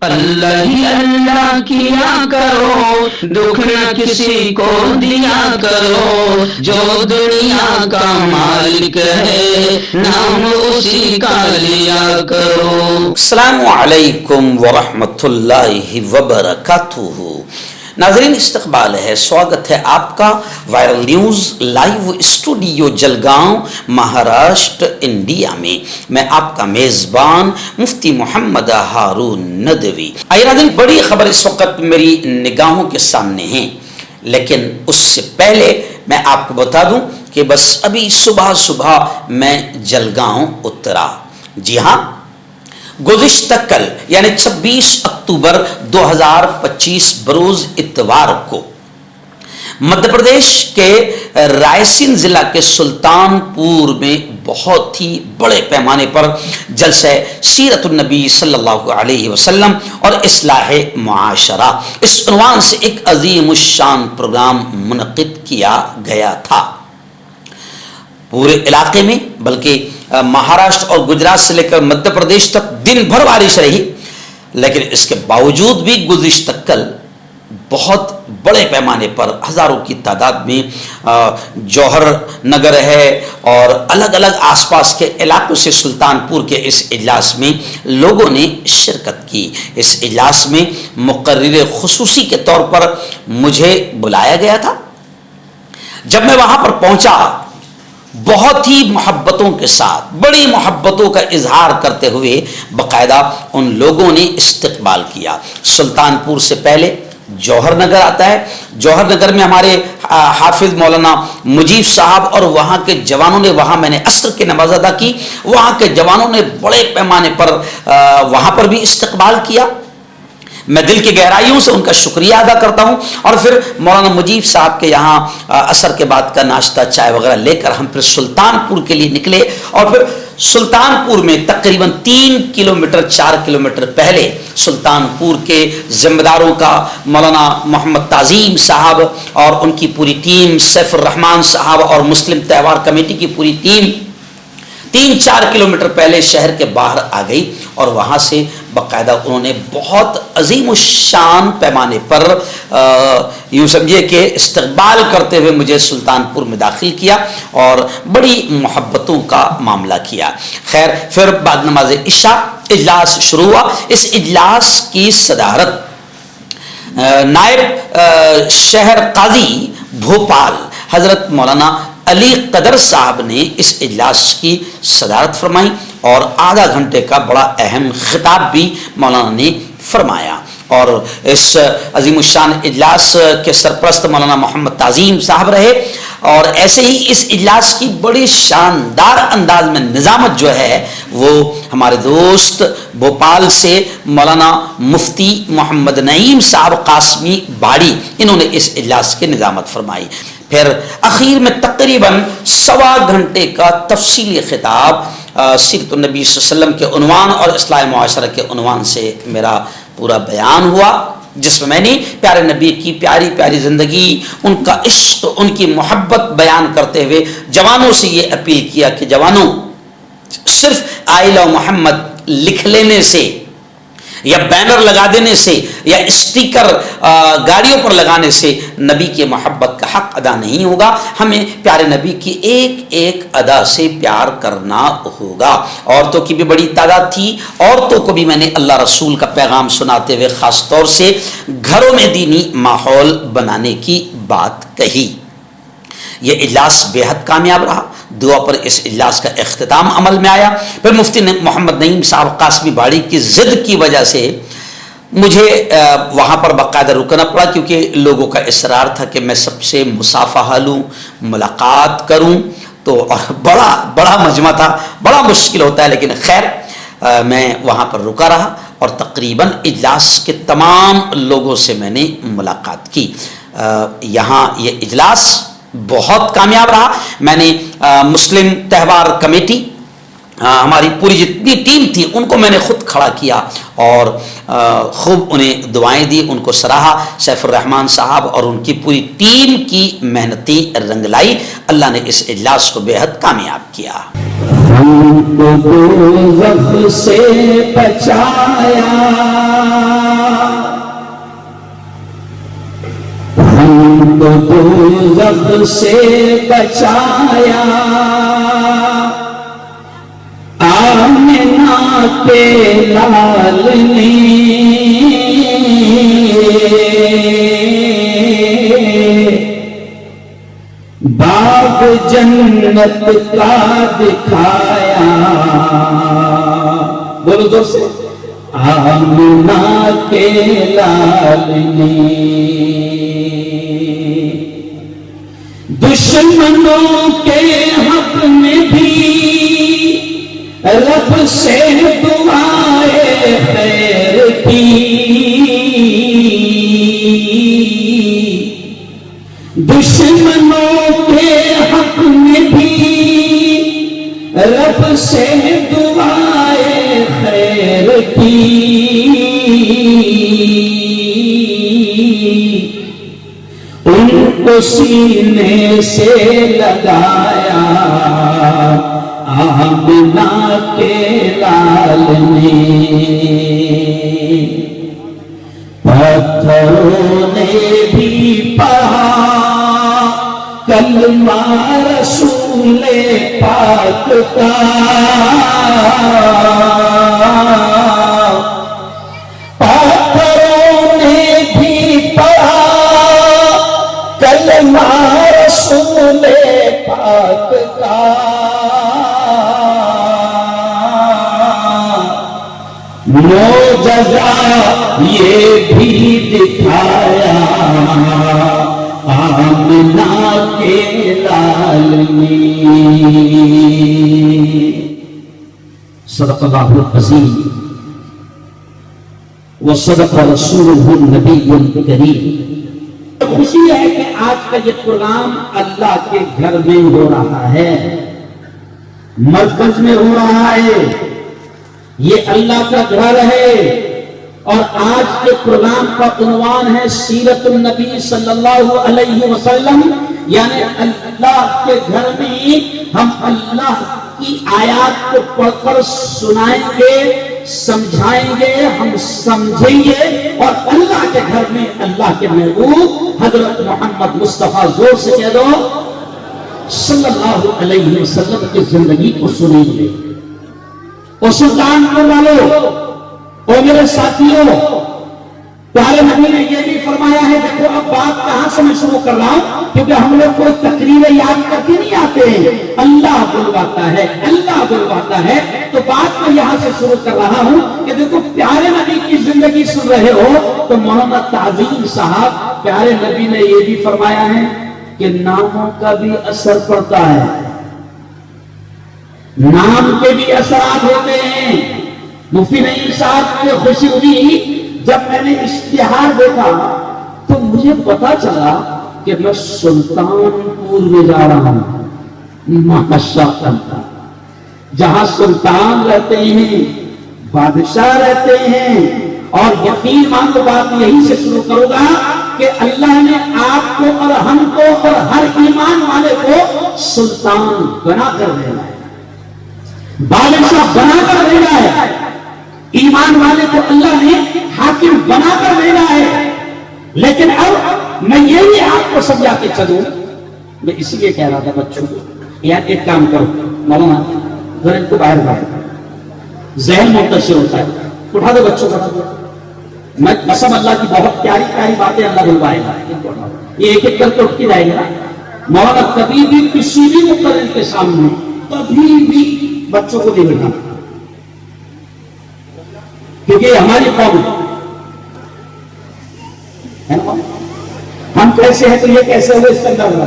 اللہ ہی اللہ کیا کرو، دکھ نہ کسی کو دیا کرو، جو دنیا کا مالک ہے نام اسی کا لیا کرو۔ السلام علیکم ورحمۃ اللہ وبرکاتہ۔ ناظرین، استقبال ہے، سواگت ہے آپ کا viral news live studio Jalgaon, Maharashtra, India میں۔ میں آپ کا میزبان مفتی محمد ہارون ندوی۔ آئیے ناظرین، بڑی خبر اس وقت میری نگاہوں کے سامنے ہیں، لیکن اس سے پہلے میں آپ کو بتا دوں کہ بس ابھی صبح میں جلگاؤں اترا۔ جی ہاں، گزشتہ کل یعنی 26 اکتوبر 2025 بروز اتوار کو مدھیہ پردیش کے رائے سین ضلع کے سلطان پور میں بہت ہی بڑے پیمانے پر جلسہ سیرت النبی صلی اللہ علیہ وسلم اور اصلاح معاشرہ، اس عنوان سے ایک عظیم الشان پروگرام منعقد کیا گیا تھا۔ پورے علاقے میں، بلکہ مہاراشٹر اور گجرات سے لے کر مدھیہ پردیش تک دن بھر بارش رہی، لیکن اس کے باوجود بھی گزشتہ کل بہت بڑے پیمانے پر ہزاروں کی تعداد میں جوہر نگر ہے اور الگ الگ آس پاس کے علاقوں سے سلطان پور کے اس اجلاس میں لوگوں نے شرکت کی۔ اس اجلاس میں مقرر خصوصی کے طور پر مجھے بلایا گیا تھا۔ جب میں وہاں پر پہنچا، بہت ہی محبتوں کے ساتھ، بڑی محبتوں کا اظہار کرتے ہوئے باقاعدہ ان لوگوں نے استقبال کیا۔ سلطان پور سے پہلے جوہر نگر آتا ہے۔ جوہر نگر میں ہمارے حافظ مولانا مجیب صاحب اور وہاں کے جوانوں نے، وہاں میں نے عصر کی نماز ادا کی، وہاں کے جوانوں نے بڑے پیمانے پر وہاں پر بھی استقبال کیا۔ میں دل کی گہرائیوں سے ان کا شکریہ ادا کرتا ہوں۔ اور پھر مولانا مجیب صاحب کے یہاں عصر کے بعد کا ناشتہ چائے وغیرہ لے کر ہم پھر سلطان پور کے لیے نکلے، اور پھر سلطان پور میں تقریباً 3 کلومیٹر 4 کلومیٹر پہلے سلطان پور کے ذمہ داروں کا مولانا محمد تعظیم صاحب اور ان کی پوری ٹیم، سیف الرحمان صاحب اور مسلم تہوار کمیٹی کی پوری ٹیم 3-4 کلومیٹر پہلے شہر کے باہر آ گئی، اور وہاں سے باقاعدہ انہوں نے بہت عظیم الشان پیمانے پر یوں سمجھیے کہ استقبال کرتے ہوئے مجھے سلطان پور میں داخل کیا اور بڑی محبتوں کا معاملہ کیا۔ خیر، پھر بعد نماز عشاء اجلاس شروع ہوا۔ اس اجلاس کی صدارت نائب شہر قاضی بھوپال حضرت مولانا علی قدر صاحب نے اس اجلاس کی صدارت فرمائی، اور آدھا گھنٹے کا بڑا اہم خطاب بھی مولانا نے فرمایا۔ اور اس عظیم الشان اجلاس کے سرپرست مولانا محمد تعظیم صاحب رہے، اور ایسے ہی اس اجلاس کی بڑی شاندار انداز میں نظامت جو ہے وہ ہمارے دوست بھوپال سے مولانا مفتی محمد نعیم صاحب قاسمی باڑی، انہوں نے اس اجلاس کی نظامت فرمائی۔ پھر اخیر میں تقریباً 1.25 گھنٹے کا تفصیلی خطاب سیرت النبی صلی اللہ علیہ وسلم کے عنوان اور اصلاح معاشرہ کے عنوان سے میرا پورا بیان ہوا، جس میں نے پیارے نبی کی پیاری پیاری زندگی، ان کا عشق، ان کی محبت بیان کرتے ہوئے جوانوں سے یہ اپیل کیا کہ جوانوں، صرف آئی لو محمد لکھ لینے سے یا بینر لگا دینے سے یا اسٹیکر گاڑیوں پر لگانے سے نبی کی محبت کا حق ادا نہیں ہوگا۔ ہمیں پیارے نبی کی ایک ایک ادا سے پیار کرنا ہوگا۔ عورتوں کی بھی بڑی تعداد تھی، عورتوں کو بھی میں نے اللہ رسول کا پیغام سناتے ہوئے خاص طور سے گھروں میں دینی ماحول بنانے کی بات کہی۔ یہ اجلاس بے حد کامیاب رہا۔ دعا پر اس اجلاس کا اختتام عمل میں آیا۔ پھر مفتی محمد نعیم صاحب قاسمی باڑی کی ضد کی وجہ سے مجھے وہاں پر باقاعدہ رکنا پڑا، کیونکہ لوگوں کا اصرار تھا کہ میں سب سے مصافحہ لوں، ملاقات کروں، تو بڑا مجمع تھا، بڑا مشکل ہوتا ہے، لیکن خیر میں وہاں پر رکا رہا اور تقریباً اجلاس کے تمام لوگوں سے میں نے ملاقات کی۔ یہاں یہ اجلاس بہت کامیاب رہا۔ میں نے مسلم تہوار کمیٹی، ہماری پوری جتنی ٹیم تھی، ان کو میں نے خود کھڑا کیا اور خوب انہیں دعائیں دی، ان کو سراہا۔ سیف الرحمان صاحب اور ان کی پوری ٹیم کی محنتی رنگ لائی۔ اللہ نے اس اجلاس کو بے حد کامیاب کیا۔ ہم کو دوزخ سے بچایا، ہم کو دوزخ سے بچایا، آمنہ کے لال نے باغ جنت کا دکھایا، بولو زور سے، آمنہ کے لال نے دشمنوں کے حق میں بھی رب سے دعائے خیر کی، دشمنوں کے حق میں بھی رب سے دعائے خیر کی، ان کو سینے سے لگایا آمنہ کے لال نے، پتھروں نے بھی پڑھا کلمہ رسول پاک کا، پتھروں نے بھی پڑھا کلمہ رسول پاک کا، معجزہ یہ بھی دکھایا آمنہ کے لال نے۔ صدق اللہ العظیم وصدق رسولہ النبی الکریم۔ خوشی ہے کہ آج کا یہ پروگرام اللہ کے گھر میں ہو رہا ہے، مرکز میں ہو رہا ہے، یہ اللہ کا گھر ہے، اور آج کے پروگرام کا عنوان ہے سیرت النبی صلی اللہ علیہ وسلم، یعنی اللہ کے گھر میں ہم اللہ کی آیات کو پڑھ کر سنائیں گے، سمجھائیں گے، ہم سمجھیں گے، اور اللہ کے گھر میں اللہ کے محبوب حضرت محمد مصطفیٰ، زور سے کہہ دو، صلی اللہ علیہ وسلم کی زندگی کو سنیں گے۔ اور سلطان کو والو اور میرے ساتھیوں، پیارے نبی نے یہ بھی فرمایا ہے، دیکھو اب بات کہاں سے میں شروع کر رہا ہوں، کیونکہ ہم لوگ کوئی تقریریں یاد کر کے نہیں آتے ہیں، اللہ بلواتا ہے، اللہ بلواتا ہے، تو بات میں یہاں سے شروع کر رہا ہوں کہ دیکھو پیارے نبی کی زندگی سن رہے ہو تو محمد تعظیم صاحب، پیارے نبی نے یہ بھی فرمایا ہے کہ ناموں کا بھی اثر پڑتا ہے، نام کے بھی اثرات ہوتے ہیں۔ مفتی نعیم صاحب کو خوشی ہوئی جب میں نے اشتہار دیکھا تو مجھے پتا چلا کہ میں سلطان پور میں جا رہا ہوں، ماشاءاللہ، جہاں سلطان رہتے ہیں، بادشاہ رہتے ہیں، اور یقین مان لو بات یہیں سے شروع کروں گا کہ اللہ نے آپ کو اور ہم کو اور ہر ایمان والے کو سلطان بنا کر دینا ہے، بادشاہ بنا کر دینا ہے، ایمان والے کو اللہ نے حاکم بنا کر دینا ہے۔ لیکن اب میں یہی آپ کو سمجھا کے چلوں، میں اس لیے کہہ رہا تھا بچوں کو، یار ایک کام کرو مولانا، ذرا ان کو باہر باہر ذہن منتشر ہوتا ہے، اٹھا دو بچوں کو، میں قسم اللہ کی بہت پیاری پیاری باتیں اللہ بلوائے گا، یہ ایک ایک کر کے اٹھ کے جائے گا۔ مولانا کبھی بھی کسی بھی مقرر کے سامنے کبھی بھی بچوں کو نہیں بٹھانا، کیونکہ یہ ہماری قوم ہے نا، ہم کیسے ہیں تو یہ کیسے ہوئے، اس کا اندازہ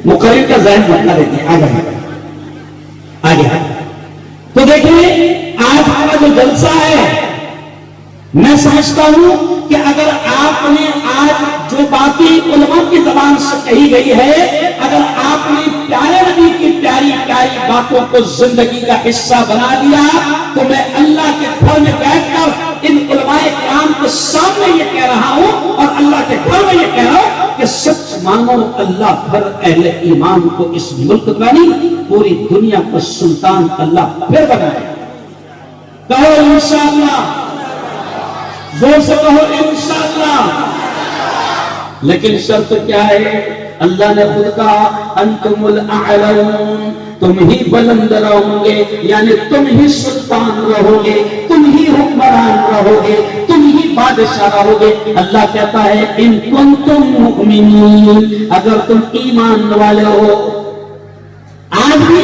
مقرر کا ذہن بننا دیتے ہیں۔ آگے تو دیکھیں آج ہمارا جو جلسہ ہے، میں سمجھتا ہوں کہ اگر آپ نے آج جو باتیں علماء کی زبان سے کہی گئی ہے، اگر آپ نے پیارے نبی کی پیاری پیاری باتوں کو زندگی کا حصہ بنا دیا، تو میں اللہ کے گھر میں بیٹھ کر ان علماء کرام کے سامنے یہ کہہ رہا ہوں اور اللہ کے گھر میں یہ کہہ رہا ہوں کہ سچ مسلمانوں اللہ بھر اہل ایمان کو اس ملک کا نہیں پوری دنیا کا سلطان اللہ پھر بنائے. کہو انشاءاللہ، زور سے کہو انشاءاللہ. لیکن شرط کیا ہے؟ اللہ نے خود کہا انتم الاعلون، تم ہی بلند رہو گے، یعنی تم ہی سلطان رہو گے، تم ہی حکمران رہو گے، تم ہی بادشاہ رہو گے. اللہ کہتا ہے ان کنتم مؤمنین، اگر تم ایمان والے ہو. آج بھی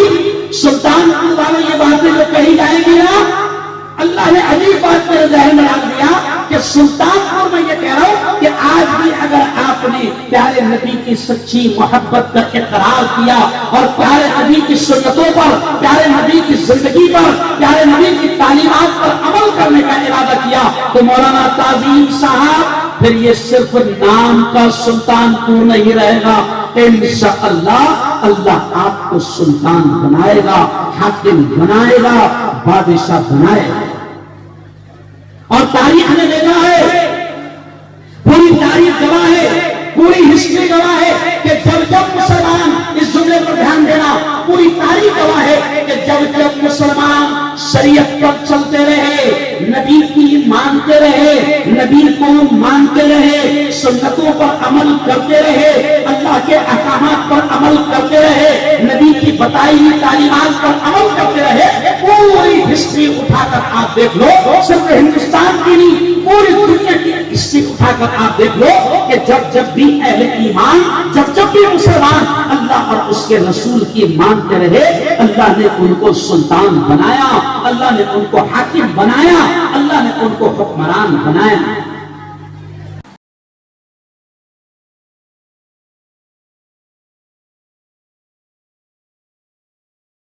سلطان والے یہ باتیں جو کہی جائیں گی نا، اللہ نے عجیب بات میرے ذہن میں ڈال دیا کہ سلطان، اور میں یہ کہہ رہا ہوں کہ آج بھی اگر آپ نے پیارے نبی کی سچی محبت کا اقرار کیا اور پیارے نبی کی سنتوں پر، پیارے نبی کی زندگی پر، پیارے نبی کی تعلیمات پر عمل کرنے کا ارادہ کیا، تو مولانا تعظیم صاحب پھر یہ صرف نام کا سلطان تو نہیں رہے گا. انشاءاللہ اللہ آپ کو سلطان بنائے گا، حاکم بنائے گا، بادشاہ بنائے گا. اور تاریخ نے دیکھا ہے، پوری تاریخ گواہ ہے، پوری ہسٹری گواہ ہے کہ جب جب مسلمان، اس جملے پر دھیان دینا، پوری تاریخ گواہ ہے کہ جب جب مسلمان شریعت پر چلتے رہے، نبی کی مانتے رہے، نبی کو مانتے رہے، سنتوں پر عمل کرتے رہے، اللہ کے احکامات پر عمل کرتے رہے، نبی کی بتائی ہوئی تعلیمات پر عمل کرتے رہے، پوری ہسٹری اٹھا کر آپ دیکھ لو، صرف ہندوستان کی نہیں پوری دنیا کی ہسٹری اٹھا کر آپ دیکھ لو کہ جب جب بھی اہل ایمان، جب جب بھی مسلمان اللہ اور اس کے رسول کی مانتے رہے، اللہ نے ان کو سلطان بنایا، اللہ نے ان کو حاکم بنایا، اللہ نے ان کو حکمران بنایا.